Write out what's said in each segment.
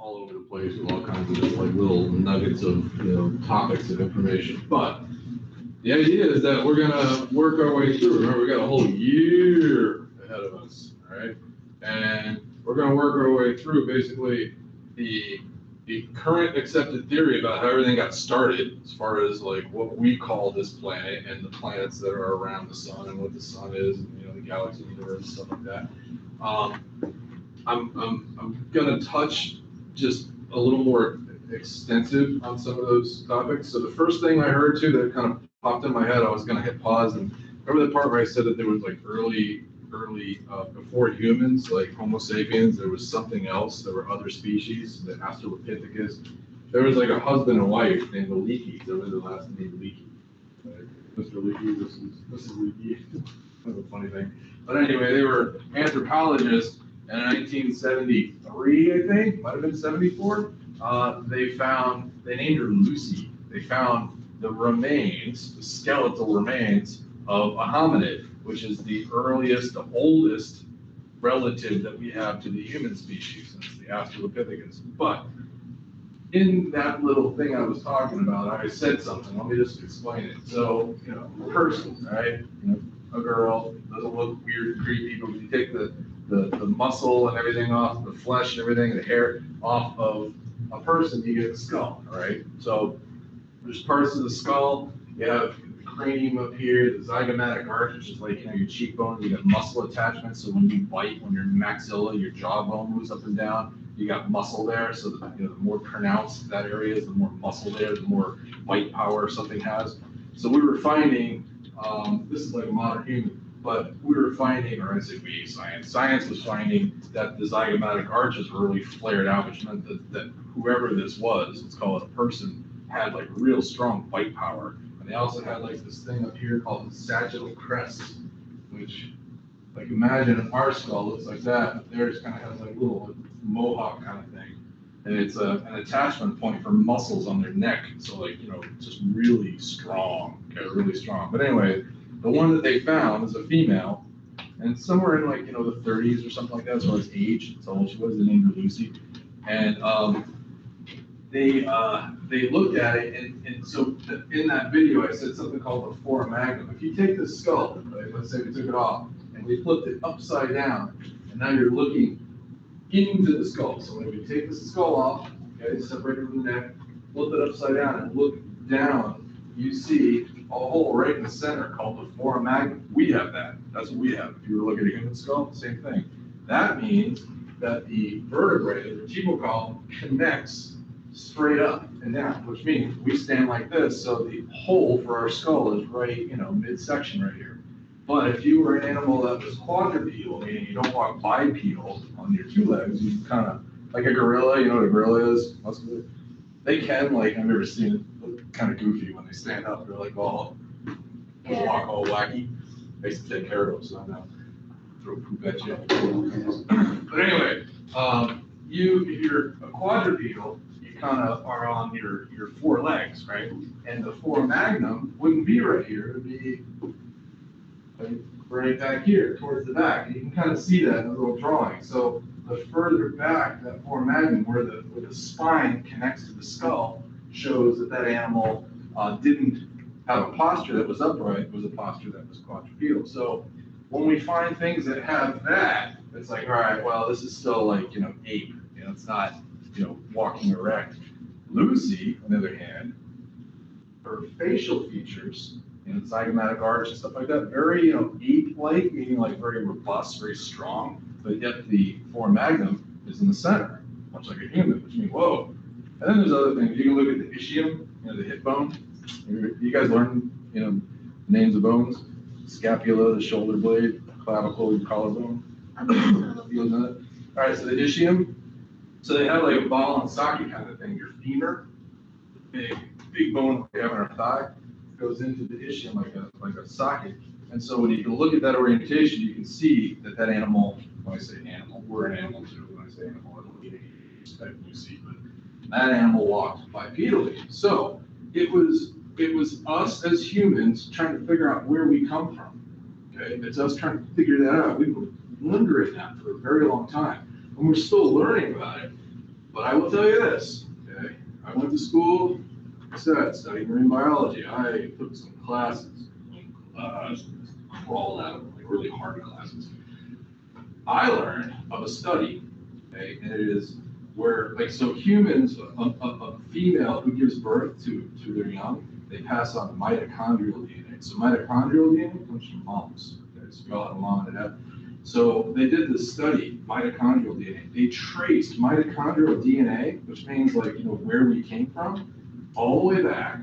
all over the place with all kinds of just like little nuggets of, topics of information. But the idea is that we're gonna work our way through. Remember, we got a whole year ahead of us, all right? And we're gonna work our way through basically the current accepted theory about how everything got started, as far as like what we call this planet and the planets that are around the sun and what the sun is, and the galaxy, universe, and stuff like that. I'm gonna touch just a little more extensive on some of those topics. So the first thing I heard too that kind of popped in my head, I was gonna hit pause and remember the part where I said that there was like early before humans, like Homo sapiens, there was something else. There were other species, the Australopithecus. There was like a husband and wife named the Leakey. There was the last name Leakey. Right? Mr. Leakey, this is Leakey. That's a funny thing. But anyway, they were anthropologists, and in 1973, I think, might have been 74, they named her Lucy. They found the remains, the skeletal remains of a hominid, which is the earliest, the oldest relative that we have to the human species, and it's the Australopithecus. But in that little thing I was talking about, I said something. Let me just explain it. So, a person, right? A girl, doesn't look weird and creepy, but when you take the muscle and everything off, the flesh and everything, the hair off of a person, you get the skull, all right? So there's parts of the skull. You have the cranium up here, the zygomatic arch, which is like, your cheekbone. You got muscle attachments, so when you bite, when your maxilla, your jawbone moves up and down, you got muscle there. So the more pronounced that area is, the more muscle there, the more bite power something has. So we were finding, this is like a modern human, but we were finding, or I say we, science was finding that the zygomatic arches were really flared out, which meant that whoever this was, let's call it a person, had like real strong bite power. And they also had like this thing up here called the sagittal crest, which, like, imagine our skull looks like that, but theirs kind of has like a little mohawk kind of thing. And it's an attachment point for muscles on their neck. So like, just really strong, okay, really strong. But anyway, the one that they found is a female, and somewhere in like, the 30s or something like that, as far as age, that's how old she was. They named her Lucy. And they looked at it, and so in that video, I said something called the four magnum. If you take the skull, right, let's say we took it off, and we flipped it upside down, and now you're looking into the skull. So when we take the skull off, okay, separate it from the neck, flip it upside down, and look down, you see a hole right in the center called the foramen magnum. We have that. That's what we have. If you were looking at a human skull, same thing. That means that the vertebrae, the vertebral column, connects straight up and down, which means we stand like this, so the hole for our skull is right, midsection right here. But if you were an animal that was quadrupedal, meaning you don't walk bipedal on your two legs, you kind of, like a gorilla, you know what a gorilla is? Muscular. They can, like, I've never seen it, look kind of goofy when they stand up. They're like walk all wacky. I used to take care of them, so I know. Throw poop at you. But anyway, if you're a quadrupedal, you kind of are on your four legs, right? And the foramen magnum wouldn't be right here. It would be right back here, towards the back. And you can kind of see that in the little drawing. So the further back that foramen magnum, where the spine connects to the skull, shows that animal didn't have a posture that was upright. It was a posture that was quadrupedal. So when we find things that have that, it's like, all right, well, this is still like, ape. It's not, walking erect. Lucy, on the other hand, her facial features, zygomatic arch and stuff like that, very, ape-like, meaning like very robust, very strong, but yet the foramen magnum is in the center, much like a human, which means, whoa. And then there's other things. You can look at the ischium, the hip bone. You guys learn, names of bones. Scapula, the shoulder blade, clavicle, your collarbone. All right, so the ischium. So they have like a ball and socket kind of thing. Your femur, the big bone we have in our thigh, goes into the ischium like a socket. And so when you can look at that orientation, you can see that animal, when I say animal, we're an animal too. When I say animal, I don't mean type you see, but that animal walked bipedally. So it was us as humans trying to figure out where we come from. Okay, it's us trying to figure that out. We've been wondering that for a very long time, and we're still learning about it. But I will tell you this, okay? I went to school, like I said, studied marine biology. I took some classes, crawled out of them, like really hard classes. I learned of a study, okay, and it is where, like, so humans, a female who gives birth to their young, they pass on mitochondrial DNA. So mitochondrial DNA comes from moms. Okay, so we all have a mom and a dad. So they did this study, mitochondrial DNA. They traced mitochondrial DNA, which means like, where we came from, all the way back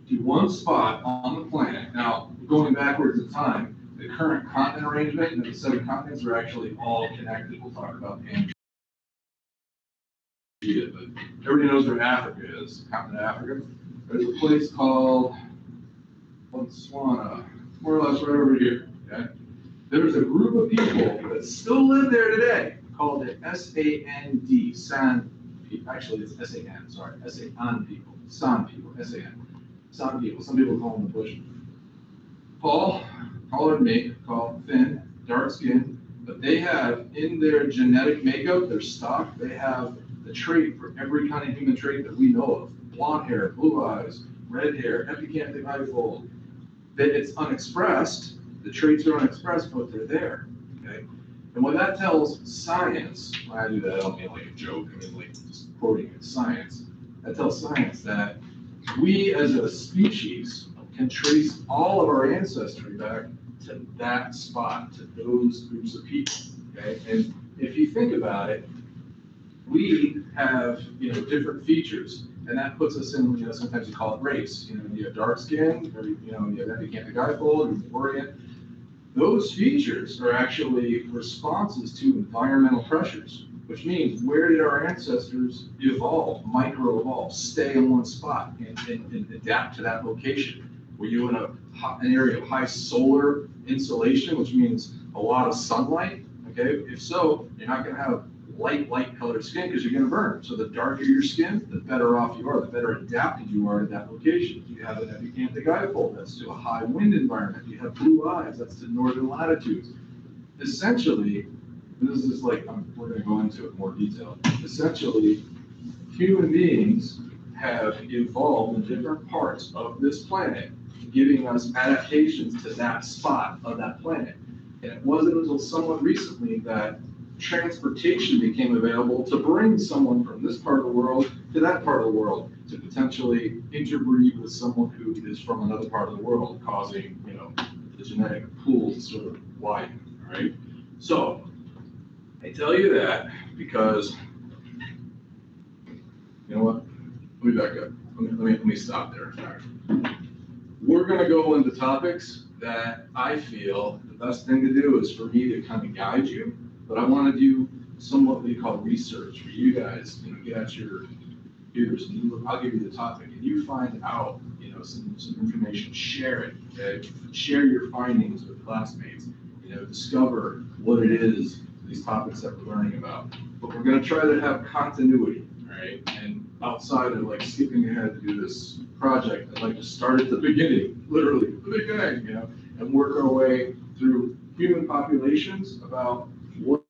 to one spot on the planet. Now, going backwards in time, the current continent arrangement and the 7 continents are actually all connected. We'll talk about Pangea, but everybody knows where Africa is, the continent of Africa. There's a place called Botswana, more or less right over here, okay? There's a group of people that still live there today called the S-A-N-D, San, actually it's S-A-N, sorry, S-A-N people, San people, S-A-N, San people, some people call them the Bushmen. Paul, taller than me, called thin, dark skin, but they have in their genetic makeup, their stock, they have the trait for every kind of human trait that we know of. Blonde hair, blue eyes, red hair, epicanthic highfold. That it's unexpressed, the traits are unexpressed, but they're there, okay? And what that tells science, when I do that, I don't mean like a joke, I mean like just quoting science, that tells science that we as a species can trace all of our ancestry back to that spot, to those groups of people, okay? And if you think about it, we have, different features, and that puts us in, sometimes you call it race. You have dark skin, or, you have epicanthic highfold, or orient. Those features are actually responses to environmental pressures, which means where did our ancestors evolve, micro-evolve, stay in one spot and adapt to that location? Were you in an area of high solar insolation, which means a lot of sunlight? Okay, if so, you're not going to have light colored skin because you're going to burn. So the darker your skin, the better off you are, the better adapted you are to that location. You have an epicanthic highfold, that's to a high wind environment. You have blue eyes, that's to northern latitudes. Essentially, this is like, we're going to go into it in more detail. Essentially, human beings have evolved in different parts of this planet, giving us adaptations to that spot of that planet. And it wasn't until somewhat recently that transportation became available to bring someone from this part of the world to that part of the world to potentially interbreed with someone who is from another part of the world, causing, the genetic pool to sort of widen, all right? So, I tell you that because, you know what? Let me back up. Let me stop there. We're going to go into topics that I feel the best thing to do is for me to kind of guide you, but I want to do somewhat what we call research for you guys, get out your ears and I'll give you the topic and you find out, some information, share it, okay? Share your findings with classmates, discover what it is, these topics that we're learning about. But we're going to try to have continuity, all right? And outside of like skipping ahead to do this project, I'd like to start at the beginning, literally the beginning, and work our way through human populations about what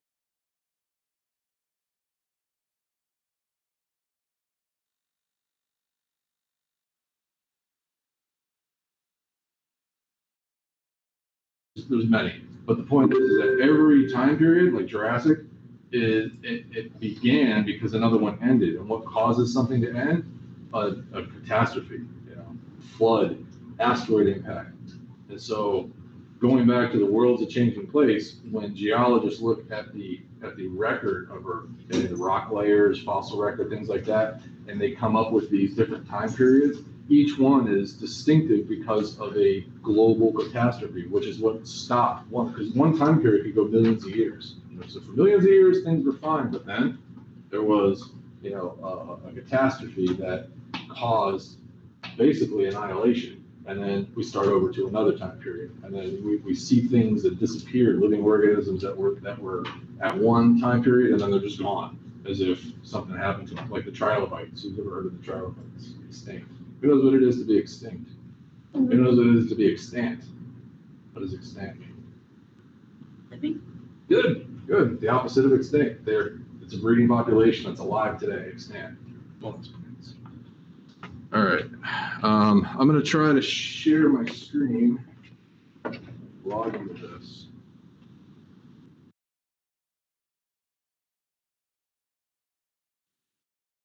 there's many, but the point is that every time period, like Jurassic, it began because another one ended, and what causes something to end? A catastrophe, flood, asteroid impact, and so going back to the world's a changing place. When geologists look at the record of Earth, the rock layers, fossil record, things like that, and they come up with these different time periods. Each one is distinctive because of a global catastrophe, which is what stopped one, because one time period could go millions of years. So for millions of years, things were fine, but then there was, a catastrophe that caused basically annihilation. And then we start over to another time period. And then we see things that disappeared, living organisms that were at one time period, and then they're just gone, as if something happened to them, like the trilobites. You've ever heard of the trilobites? Extinct. Who knows what it is to be extinct? Who knows what it is to be extant? What does extant mean? Living. Good. The opposite of extinct. They're It's a breeding population that's alive today, extant. All right, I'm gonna try to share my screen, log into this.